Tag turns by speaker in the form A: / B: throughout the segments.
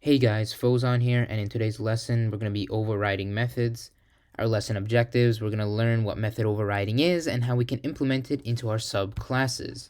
A: Hey guys, Fozon here, and in today's lesson, we're going to be overriding methods. Our lesson objectives, we're going to learn what method overriding is and how we can implement it into our subclasses.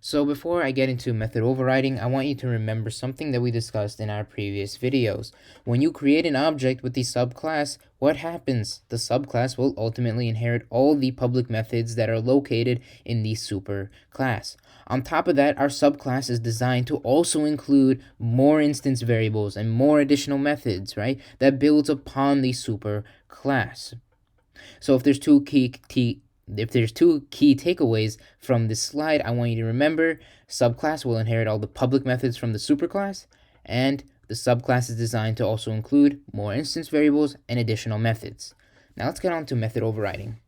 A: So before I get into method overriding, I want you to remember something that we discussed in our previous videos. When you create an object with the subclass, what happens? The subclass will ultimately inherit all the public methods that are located in the superclass. On top of that, our subclass is designed to also include more instance variables and more additional methods, right? That builds upon the superclass. So if there's two key takeaways from this slide, I want you to remember subclass will inherit all the public methods from the superclass, and the subclass is designed to also include more instance variables and additional methods. Now let's get on to method overriding.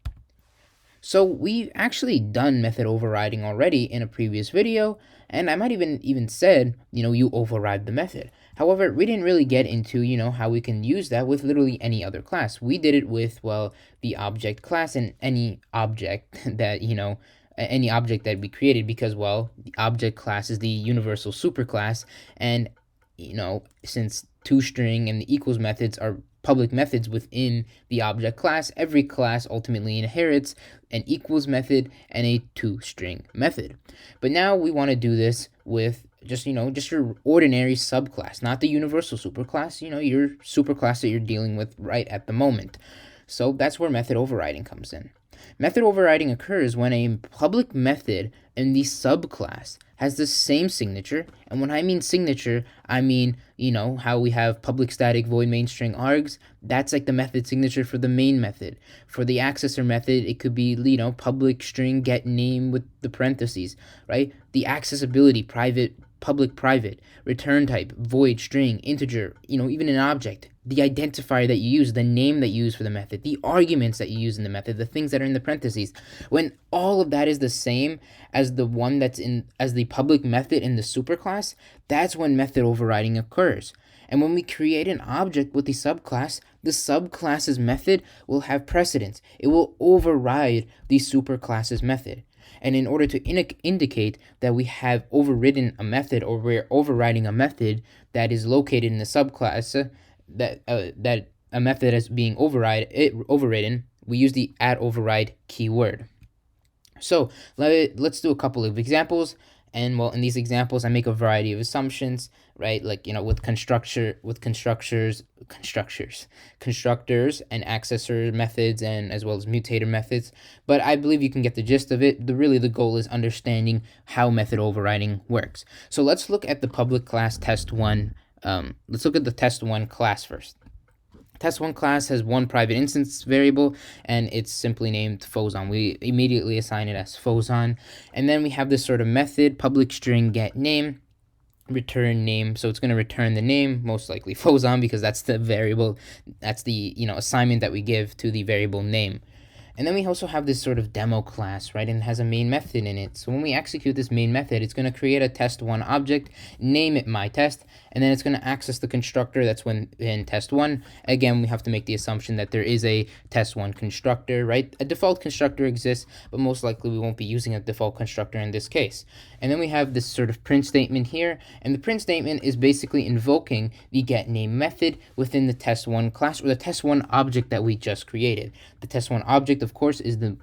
A: So we've actually done method overriding already in a previous video, and I might even said, you override the method. However, we didn't really get into, how we can use that with literally any other class. We did it with, well, the object class and any object that, any object that we created because, well, the object class is the universal superclass, and, since toString and the equals methods are public methods within the object class, every class ultimately inherits an equals method and a toString method. But now we want to do this with just your ordinary subclass, not the universal superclass, your superclass that you're dealing with right at the moment. So that's where method overriding comes in. Method overriding occurs when a public method in the subclass has the same signature, and when I mean signature, I mean, how we have public static void main string args. That's like the method signature for the main method. For the accessor method, it could be, public string get name with the parentheses, right? The accessibility, private, public, private, return type, void, string, integer, even an object, the identifier that you use, the name that you use for the method, the arguments that you use in the method, the things that are in the parentheses. When all of that is the same as the one that's as the public method in the superclass, that's when method overriding occurs. And when we create an object with the subclass's method will have precedence. It will override the superclass's method. And in order to indicate that we have overridden a method, or we're overriding a method that is located in the subclass, that a method is being overridden, we use the @override keyword. So let's do a couple of examples. And well, in these examples, I make a variety of assumptions, right? Like, with constructors and accessor methods, and as well as mutator methods. But I believe you can get the gist of it. The goal is understanding how method overriding works. So let's look at the public class test1. Let's look at the test1 class first. Test1 class has one private instance variable, and it's simply named Fozon. We immediately assign it as Fozon. And then we have this sort of method, public string get name, return name. So it's going to return the name, most likely Fozon, because that's the variable, that's the assignment that we give to the variable name. And then we also have this sort of demo class, right? And it has a main method in it. So when we execute this main method, it's going to create a test1 object, name it myTest, and then it's going to access the constructor that's in test1. Again, we have to make the assumption that there is a test1 constructor, right? A default constructor exists, but most likely we won't be using a default constructor in this case. And then we have this sort of print statement here, and the print statement is basically invoking the getName method within the test1 class, or the test1 object that we just created. The test1 object, of course,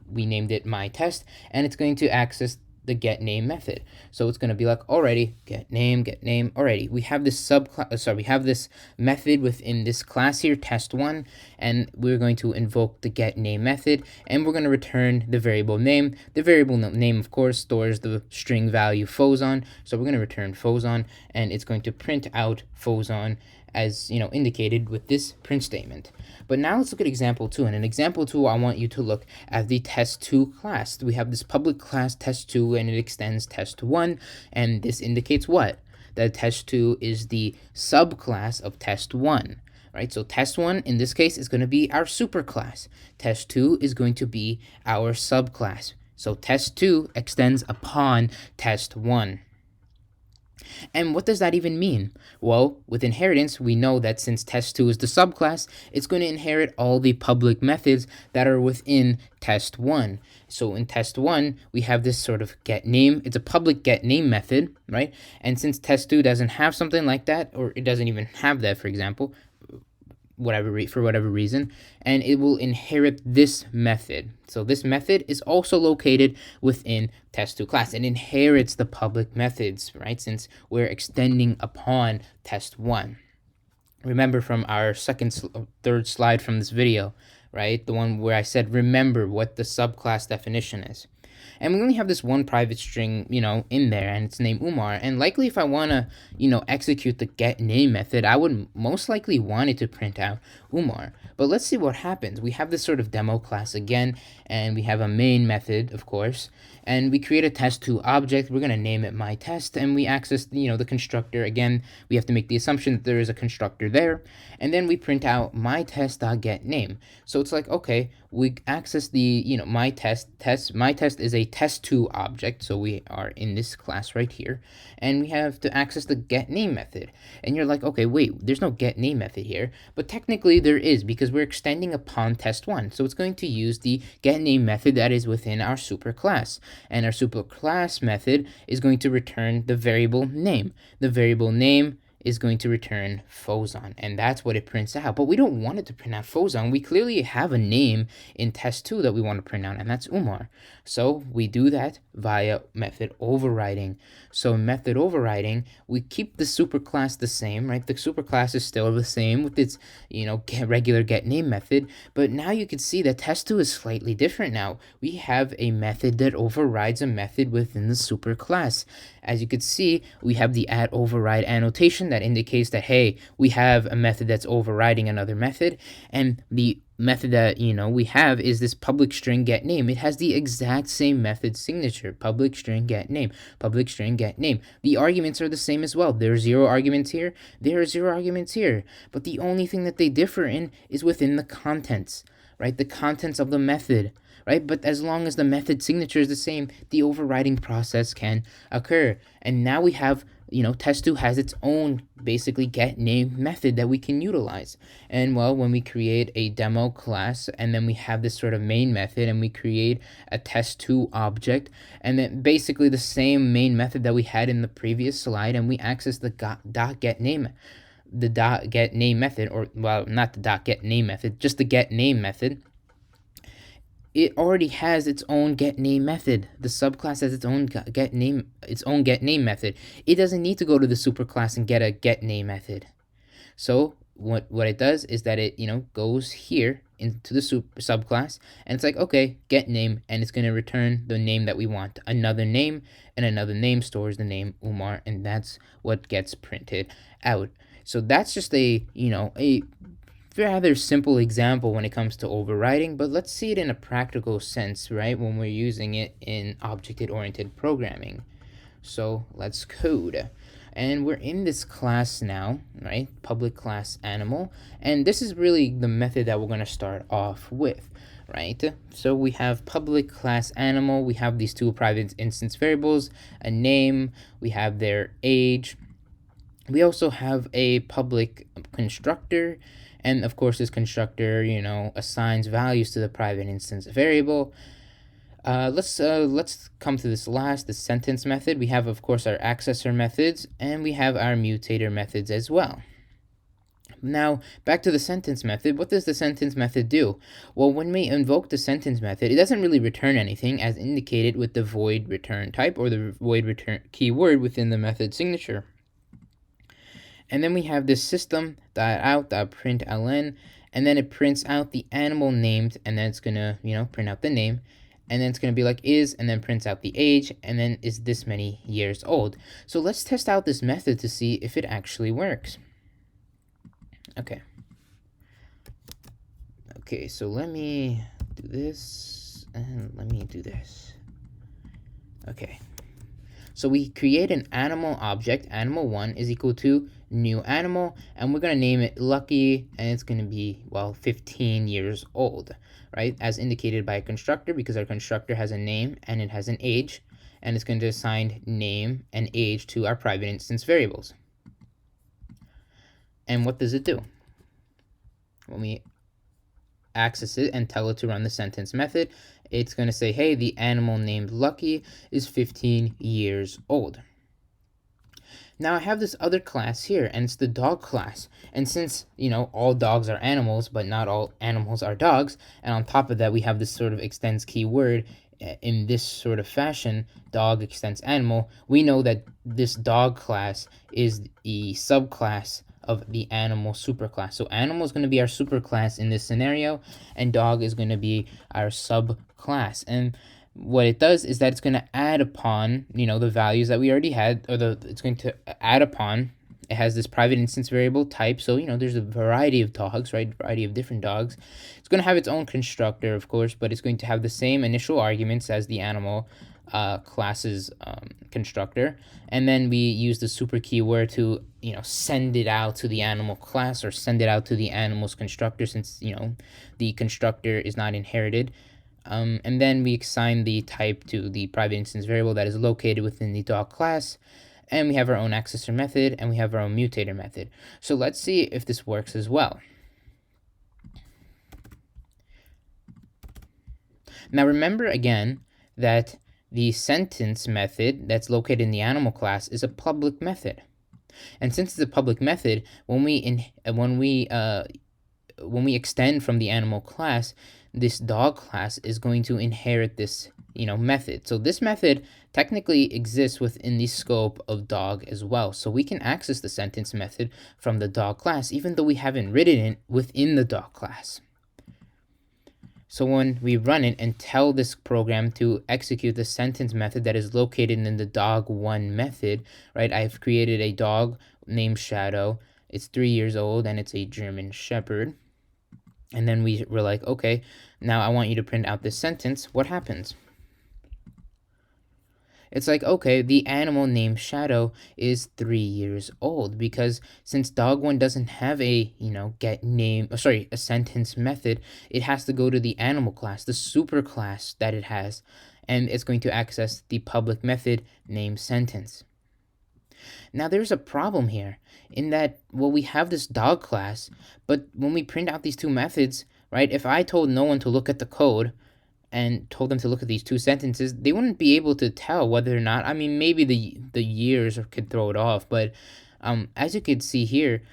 A: we named it myTest, and it's going to access the getName method. So it's going to be like already getName already. We have this we have this method within this class here, test1, and we're going to invoke the getName method, and we're going to return the variable name. The variable name, of course, stores the string value Fozon, so we're going to return Fozon, and it's going to print out Fozon as indicated with this print statement. But now let's look at example 2. And in example 2, I want you to look at the test2 class. We have this public class test2, and it extends test1, and this indicates what? That test2 is the subclass of test1. Right, so test1 in this case is going to be our superclass. Test2 is going to be our subclass. So test2 extends upon test1. And what does that even mean? Well, with inheritance, we know that since test2 is the subclass, it's going to inherit all the public methods that are within test1. So in test1, we have this sort of get name. It's a public get name method, right? And since test2 doesn't have something like that, or it doesn't even have that, for example, for whatever reason, and it will inherit this method. So this method is also located within test2 class. It inherits the public methods, right? Since we're extending upon test1. Remember from our third slide from this video, right? The one where I said, remember what the subclass definition is. And we only have this one private string, in there, and it's named Umar. And likely if I want to, execute the get name method, I would most likely want it to print out Umar. But let's see what happens. We have this sort of demo class again, and we have a main method, of course, and we create a test2 object. We're going to name it myTest, and we access, the constructor. Again, we have to make the assumption that there is a constructor there, and then we print out myTest.getName. So it's like, okay, we access the, myTest is a test2 object, so we are in this class right here, and we have to access the getName method. And you're like, okay, wait, there's no getName method here, but technically there is, because we're extending upon test1. So it's going to use the getName method that is within our superclass, and our superclass method is going to return the variable name. The variable name is going to return Fozon, and that's what it prints out. But we don't want it to print out Fozon. We clearly have a name in test2 that we want to print out, and that's Umar. So we do that via method overriding. So in method overriding, we keep the superclass the same, right? The superclass is still the same with its, regular getName method, but now you can see that test2 is slightly different now. We have a method that overrides a method within the superclass. As you can see, we have the @override annotation that indicates that, hey, we have a method that's overriding another method, and the method that we have is this public string get name. It has the exact same method signature: public string get name, public string get name. The arguments are the same as well. There are 0 arguments here, there are 0 arguments here, but the only thing that they differ in is within the contents, right? The contents of the method, right? But as long as the method signature is the same, the overriding process can occur. And now we have, test2 has its own basically get name method that we can utilize. And well, when we create a demo class, and then we have this sort of main method, and we create a test2 object, and then basically the same main method that we had in the previous slide, and we access the dot get name, the dot get name method, or well, not the dot get name method, just the get name method. It already has its own get name method. The subclass has its own get name method. It doesn't need to go to the superclass and get a get name method. So what it does is that it goes here into the subclass, and it's like, okay, get name, and it's going to return the name that we want. Another name, and another name stores the name Umar, and that's what gets printed out. So that's just a rather simple example when it comes to overriding, but let's see it in a practical sense, right, when we're using it in object-oriented programming. So let's code. And we're in this class now, right, public class animal, and this is really the method that we're going to start off with, right? So we have public class animal, we have these 2 private instance variables, a name, we have their age, we also have a public constructor. And of course, this constructor, assigns values to the private instance variable. Let's come to the sentence method. We have, of course, our accessor methods, and we have our mutator methods as well. Now, back to the sentence method. What does the sentence method do? Well, when we invoke the sentence method, it doesn't really return anything, as indicated with the void return type, or the void return keyword within the method signature. And then we have this system.out.println, and then it prints out the animal named, and then it's gonna, print out the name, and then it's gonna be like is, and then prints out the age, and then is this many years old. So let's test out this method to see if it actually works. Okay, so let me do this, and let me do this. Okay. So we create an animal object, animal1 is equal to new animal, and we're going to name it Lucky, and it's going to be, 15 years old, right? As indicated by a constructor, because our constructor has a name and it has an age, and it's going to assign name and age to our private instance variables. And what does it do? When we access it and tell it to run the sentence method, it's going to say, hey, the animal named Lucky is 15 years old. Now I have this other class here, and it's the dog class. And since, all dogs are animals, but not all animals are dogs, and on top of that, we have this sort of extends keyword in this sort of fashion, dog extends animal, we know that this dog class is the subclass of the animal superclass. So animal is going to be our superclass in this scenario, and dog is going to be our subclass. And what it does is that it's going to add upon, the values that we already had, or it's going to add upon. It has this private instance variable type, so there's a variety of dogs, right? Variety of different dogs. It's going to have its own constructor, of course, but it's going to have the same initial arguments as the animal class's constructor, and then we use the super keyword to send it out to the animal class, or send it out to the animal's constructor, since the constructor is not inherited. And then we assign the type to the private instance variable that is located within the dog class, and we have our own accessor method, and we have our own mutator method. So let's see if this works as well. Now remember again that the sentence method that's located in the animal class is a public method. And since it's a public method, when we extend from the animal class, this dog class is going to inherit this method. So this method technically exists within the scope of dog as well. So we can access the sentence method from the dog class, even though we haven't written it within the dog class. So when we run it and tell this program to execute the sentence method that is located in the dog1 method, right? I've created a dog named Shadow. It's 3 years old and it's a German Shepherd. And then we're like, okay, now I want you to print out this sentence. What happens? It's like, okay, the animal named Shadow is 3 years old, because since dog1 doesn't have a, a sentence method, it has to go to the animal class, the superclass that it has, and it's going to access the public method named sentence. Now there's a problem here in that, we have this dog class, but when we print out these two methods, right, if I told no one to look at the code and told them to look at these two sentences, they wouldn't be able to tell whether or not, maybe the years could throw it off, but as you could see here,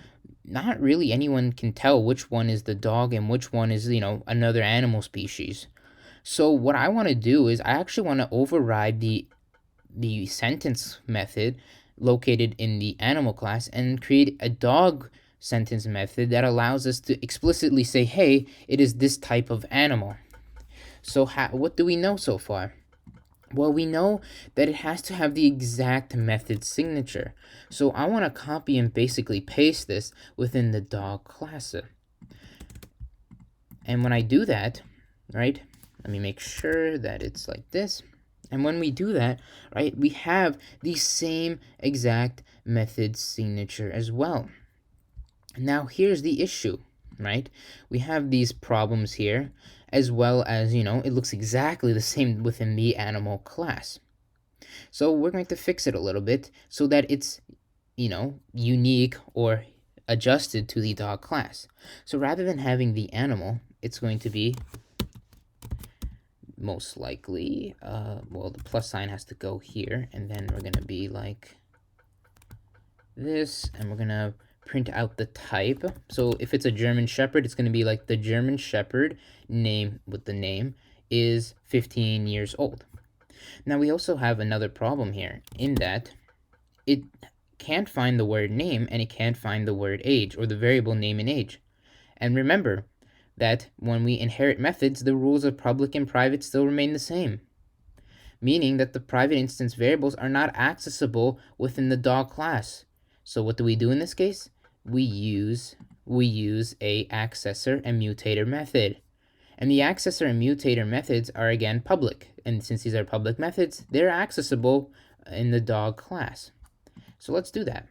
A: not really anyone can tell which one is the dog and which one is, another animal species. So what I want to do is I actually want to override the sentence method located in the animal class and create a dog sentence method that allows us to explicitly say, hey, it is this type of animal. So what do we know so far? Well, we know that it has to have the exact method signature. So I want to copy and basically paste this within the dog class. And when I do that, right, let me make sure that it's like this. And when we do that, right, we have the same exact method signature as well. Now here's the issue, right? We have these problems here, as well as, it looks exactly the same within the animal class. So we're going to fix it a little bit so that it's, unique or adjusted to the dog class. So rather than having the animal, it's going to be most likely, the plus sign has to go here, and then we're going to be like this, and we're going to print out the type. So if it's a German Shepherd, it's going to be like the German Shepherd name with the name is 15 years old. Now we also have another problem here in that it can't find the word name and it can't find the word age, or the variable name and age. And remember that when we inherit methods, the rules of public and private still remain the same, meaning that the private instance variables are not accessible within the dog class. So what do we do in this case? We use a accessor and mutator method. And the accessor and mutator methods are again public. And since these are public methods, they're accessible in the dog class. So let's do that.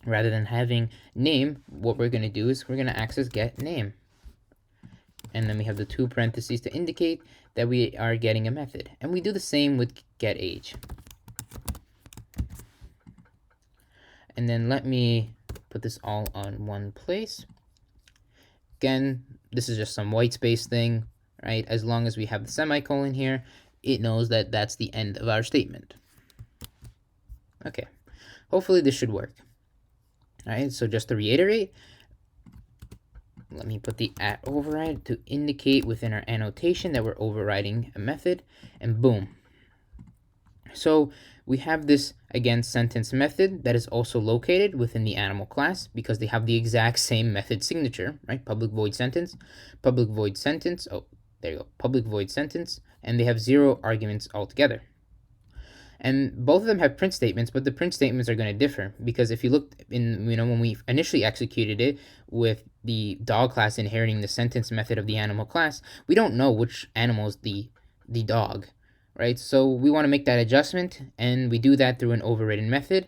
A: Rather than having name, what we're going to do is we're going to access get name. And then we have the two parentheses to indicate that we are getting a method. And we do the same with get age. And then let me put this all on one place. Again, this is just some white space thing, right? As long as we have the semicolon here, it knows that that's the end of our statement. Okay, hopefully this should work. All right, so just to reiterate, let me put the @override to indicate within our annotation that we're overriding a method, and boom. So we have this, again, sentence method that is also located within the animal class because they have the exact same method signature, right? Public void sentence, oh, there you go, public void sentence, and they have 0 arguments altogether. And both of them have print statements, but the print statements are going to differ because if you look in, when we initially executed it with the dog class inheriting the sentence method of the animal class, we don't know which animal is the dog, right? So we want to make that adjustment, and we do that through an overridden method.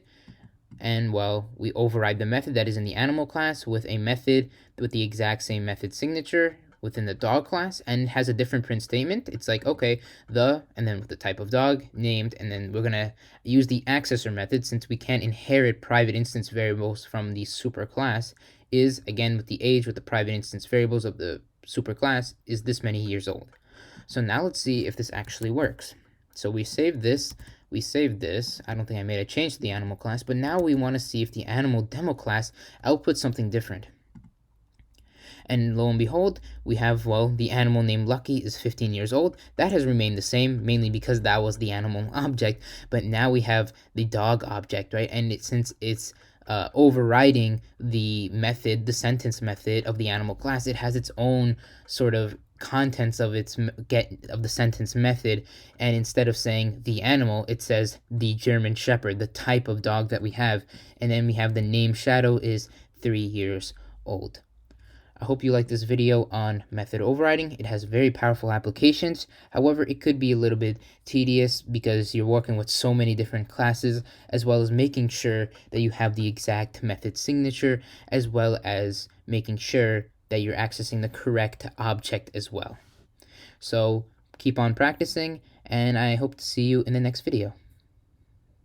A: And well, we override the method that is in the animal class with a method with the exact same method signature within the dog class and has a different print statement. It's like, okay, and then with the type of dog named, and then we're going to use the accessor method since we can't inherit private instance variables from the superclass, is again with the age with the private instance variables of the superclass is this many years old. So now let's see if this actually works. So we saved this. I don't think I made a change to the animal class, but now we want to see if the animal demo class outputs something different. And lo and behold, we have, well, the animal named Lucky is 15 years old. That has remained the same, mainly because that was the animal object. But now we have the dog object, right? And since it's overriding the method, the sentence method of the animal class, it has its own sort of contents of the sentence method, and instead of saying the animal, it says the German Shepherd, the type of dog that we have, and then we have the name Shadow is 3 years old. I hope you like this video on method overriding. It has very powerful applications. However, it could be a little bit tedious because you're working with so many different classes, as well as making sure that you have the exact method signature, as well as making sure that you're accessing the correct object as well. So keep on practicing, and I hope to see you in the next video.